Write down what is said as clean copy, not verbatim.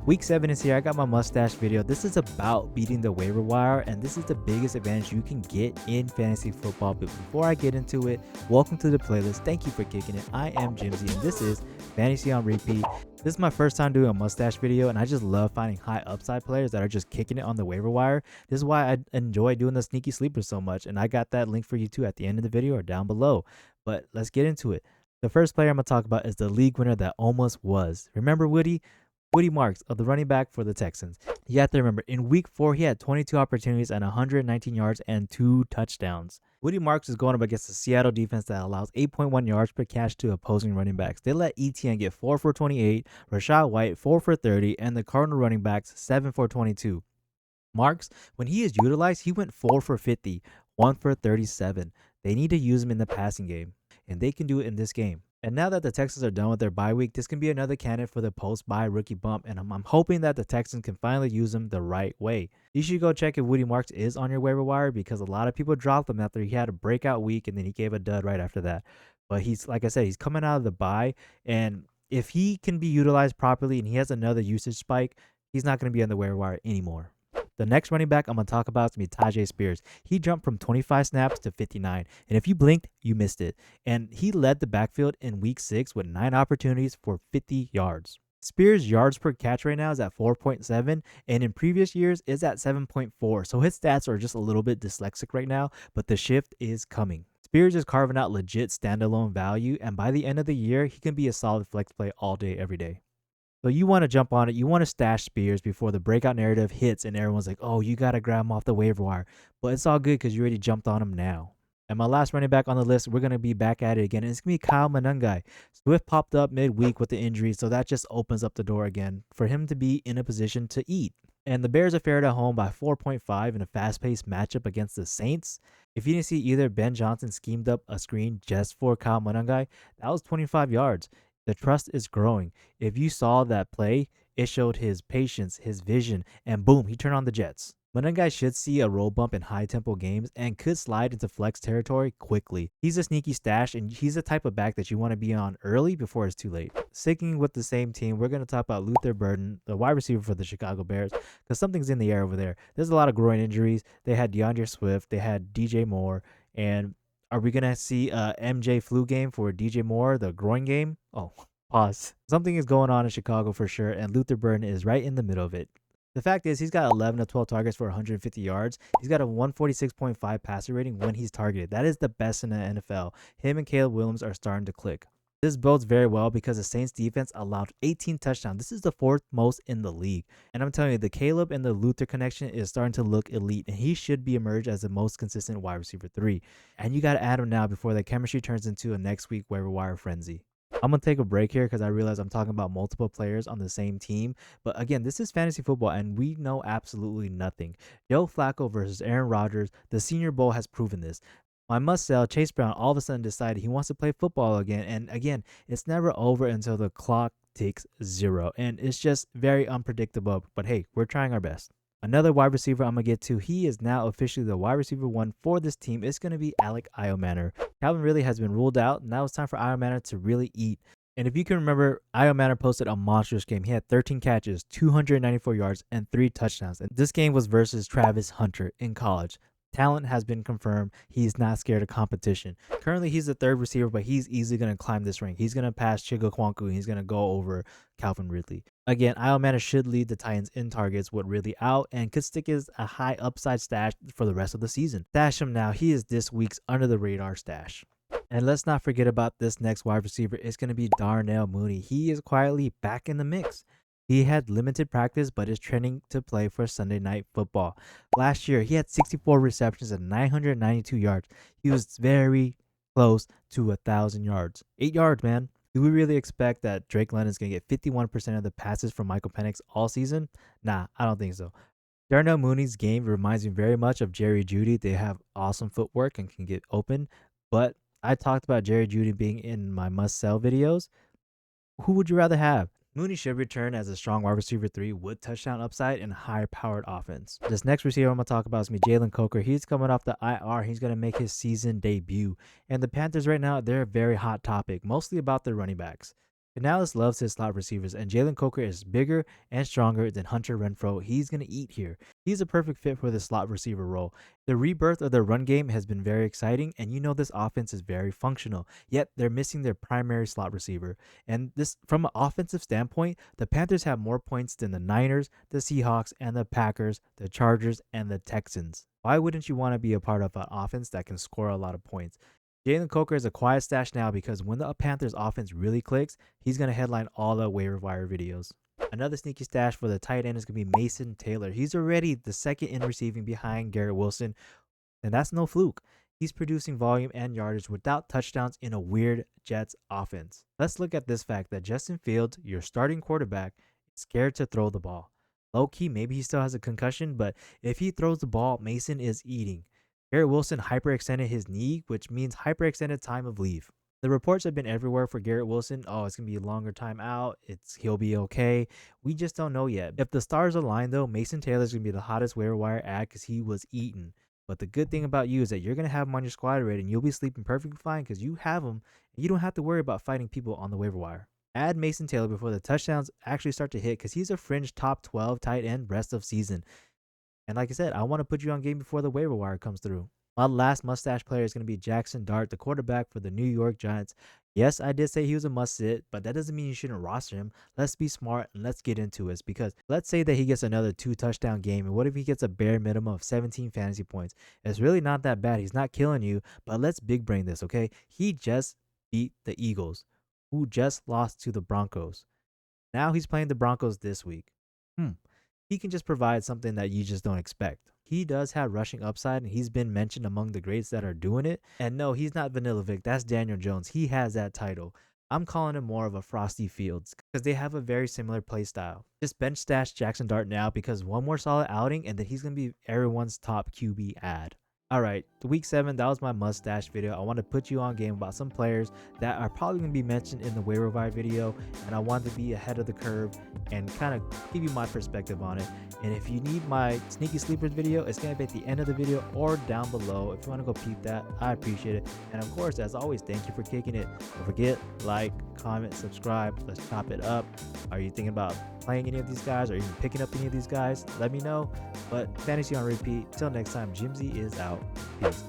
Week 7 is here. I got my mustache video. This is about beating the waiver wire, and this is the biggest advantage you can get in fantasy football. But before I get into it, welcome to the playlist. Thank you for kicking it. I am Jimsy, and this is Fantasy on Repeat. This is my first time doing a mustache video, and I just love finding high upside players that are just kicking it on the waiver wire. This is why I enjoy doing the sneaky sleepers so much, and I got that link for you too at the end of the video or down below. But let's get into it. The first player I'm going to talk about is the league winner that almost was. Remember Woody? Woody Marks of the running back for the Texans. You have to remember, in week 4, he had 22 opportunities and 119 yards and 2 touchdowns. Woody Marks is going up against the Seattle defense that allows 8.1 yards per catch to opposing running backs. They let ETN get 4 for 28, Rachaad White 4 for 30, and the Cardinal running backs 7 for 22. Marks, when he is utilized, he went 4 for 50, 1 for 37. They need to use him in the passing game, and they can do it in this game. And now that the Texans are done with their bye week, this can be another candidate for the post-bye rookie bump, and I'm hoping that the Texans can finally use him the right way. You should go check if Woody Marks is on your waiver wire, because a lot of people dropped him after he had a breakout week, and then he gave a dud right after that. But he's, like I said, he's coming out of the bye, and if he can be utilized properly and he has another usage spike, he's not going to be on the waiver wire anymore. The next running back I'm going to talk about is going to be Tyjae Spears. He jumped from 25 snaps to 59. And if you blinked, you missed it. And he led the backfield in week 6 with 9 opportunities for 50 yards. Spears' yards per catch right now is at 4.7, and in previous years is at 7.4. So his stats are just a little bit dyslexic right now, but the shift is coming. Spears is carving out legit standalone value, and by the end of the year, he can be a solid flex play all day, every day. So you want to jump on it. You want to stash Spears before the breakout narrative hits and everyone's like, oh, you got to grab him off the waiver wire. But it's all good because you already jumped on him now. And my last running back on the list, we're going to be back at it again. And it's going to be Kyle Monangai. Swift popped up midweek with the injury, so that just opens up the door again for him to be in a position to eat. And the Bears are favored at home by 4.5 in a fast-paced matchup against the Saints. If you didn't see either, Ben Johnson schemed up a screen just for Kyle Monangai. That was 25 yards. The trust is growing. If you saw that play, it showed his patience, his vision, and boom, he turned on the Jets. Monangai should see a roll bump in high-tempo games and could slide into flex territory quickly. He's a sneaky stash, and he's the type of back that you want to be on early before it's too late. Sticking with the same team, we're going to talk about Luther Burden, the wide receiver for the Chicago Bears, because something's in the air over there. There's a lot of groin injuries. They had DeAndre Swift, they had DJ Moore, and are we going to see a MJ flu game for DJ Moore, the groin game? Oh, pause. Something is going on in Chicago for sure, and Luther Burden is right in the middle of it. The fact is, he's got 11 to 12 targets for 150 yards. He's got a 146.5 passer rating when he's targeted. That is the best in the NFL. Him and Caleb Williams are starting to click. This bodes very well because the Saints defense allowed 18 touchdowns. This is the 4th most in the league. And I'm telling you, the Caleb and the Luther connection is starting to look elite, and he should be emerged as the most consistent wide receiver 3. And you got to add him now before the chemistry turns into a next week waiver wire frenzy. I'm going to take a break here because I realize I'm talking about multiple players on the same team. But again, this is fantasy football, and we know absolutely nothing. Joe Flacco versus Aaron Rodgers, the Senior Bowl has proven this. My must-sell, Chase Brown, all of a sudden decided he wants to play football again. And again, it's never over until the clock ticks 0. And it's just very unpredictable. But hey, we're trying our best. Another wide receiver I'm going to get to, he is now officially the wide receiver 1 for this team. It's going to be Elic Ayomanor. Calvin Ridley has been ruled out, and now it's time for Ayomanor to really eat. And if you can remember, Ayomanor posted a monstrous game. He had 13 catches, 294 yards, and 3 touchdowns. And this game was versus Travis Hunter in college. Talent has been confirmed. He's not scared of competition. Currently, he's the 3rd receiver, but he's easily going to climb this rank. He's going to pass Chigo Kwanku, and he's going to go over Calvin Ridley. Again, Ayomanor should lead the Titans in targets with Ridley out and could stick as a high upside stash for the rest of the season. Stash him now. He is this week's under-the-radar stash. And let's not forget about this next wide receiver. It's going to be Darnell Mooney. He is quietly back in the mix. He had limited practice, but is trending to play for Sunday Night Football. Last year, he had 64 receptions and 992 yards. He was very close to 1,000 yards. 8 yards, man. Do we really expect that Drake London's going to get 51% of the passes from Michael Penix all season? Nah, I don't think so. Darnell Mooney's game reminds me very much of Jerry Jeudy. They have awesome footwork and can get open. But I talked about Jerry Jeudy being in my must-sell videos. Who would you rather have? Mooney should return as a strong wide receiver 3 with touchdown upside and higher-powered offense. This next receiver I'm going to talk about is me, Jalen Coker. He's coming off the IR. He's going to make his season debut. And the Panthers right now, they're a very hot topic, mostly about their running backs. Canales loves his slot receivers, and Jalen Coker is bigger and stronger than Hunter Renfrow. He's going to eat here. He's a perfect fit for the slot receiver role. The rebirth of their run game has been very exciting, and you know this offense is very functional, yet they're missing their primary slot receiver. And this, from an offensive standpoint, the Panthers have more points than the Niners, the Seahawks, and the Packers, the Chargers, and the Texans. Why wouldn't you want to be a part of an offense that can score a lot of points? Jalen Coker is a quiet stash now because when the Panthers offense really clicks, he's going to headline all the waiver wire videos. Another sneaky stash for the tight end is going to be Mason Taylor. He's already the second in receiving behind Garrett Wilson, and that's no fluke. He's producing volume and yardage without touchdowns in a weird Jets offense. Let's look at this fact that Justin Fields, your starting quarterback, is scared to throw the ball. Low key, maybe he still has a concussion, but if he throws the ball, Mason is eating. Garrett Wilson hyperextended his knee, which means hyperextended time of leave. The reports have been everywhere for Garrett Wilson. Oh, it's going to be a longer time out. He'll be okay. We just don't know yet. If the stars align, though, Mason Taylor's going to be the hottest waiver wire ad because he was eaten. But the good thing about you is that you're going to have him on your squad already, and you'll be sleeping perfectly fine because you have him, and you don't have to worry about fighting people on the waiver wire. Add Mason Taylor before the touchdowns actually start to hit because he's a fringe top 12 tight end rest of season. And like I said, I want to put you on game before the waiver wire comes through. My last mustache player is going to be Jaxson Dart, the quarterback for the New York Giants. Yes, I did say he was a must sit, but that doesn't mean you shouldn't roster him. Let's be smart and let's get into it because let's say that he gets another 2-touchdown game. And what if he gets a bare minimum of 17 fantasy points? It's really not that bad. He's not killing you, but let's big brain this, okay? He just beat the Eagles, who just lost to the Broncos. Now he's playing the Broncos this week. He can just provide something that you just don't expect. He does have rushing upside, and he's been mentioned among the greats that are doing it. And no, he's not Vanilla Vic. That's Daniel Jones. He has that title. I'm calling him more of a Frosty Fields because they have a very similar play style. Just bench stash Jaxson Dart now because one more solid outing, and then he's going to be everyone's top QB ad. Alright, week 7, that was my mustache video. I want to put you on game about some players that are probably going to be mentioned in the waiver wire video, and I want to be ahead of the curve and kind of give you my perspective on it. And if you need my sneaky sleepers video, it's going to be at the end of the video or down below. If you want to go peep that, I appreciate it. And of course, as always, thank you for kicking it. Don't forget, like, comment, subscribe. Let's chop it up. Are you thinking about playing any of these guys or even picking up any of these guys? Let me know. But fantasy on repeat. Till next time, Jimsy is out. Peace.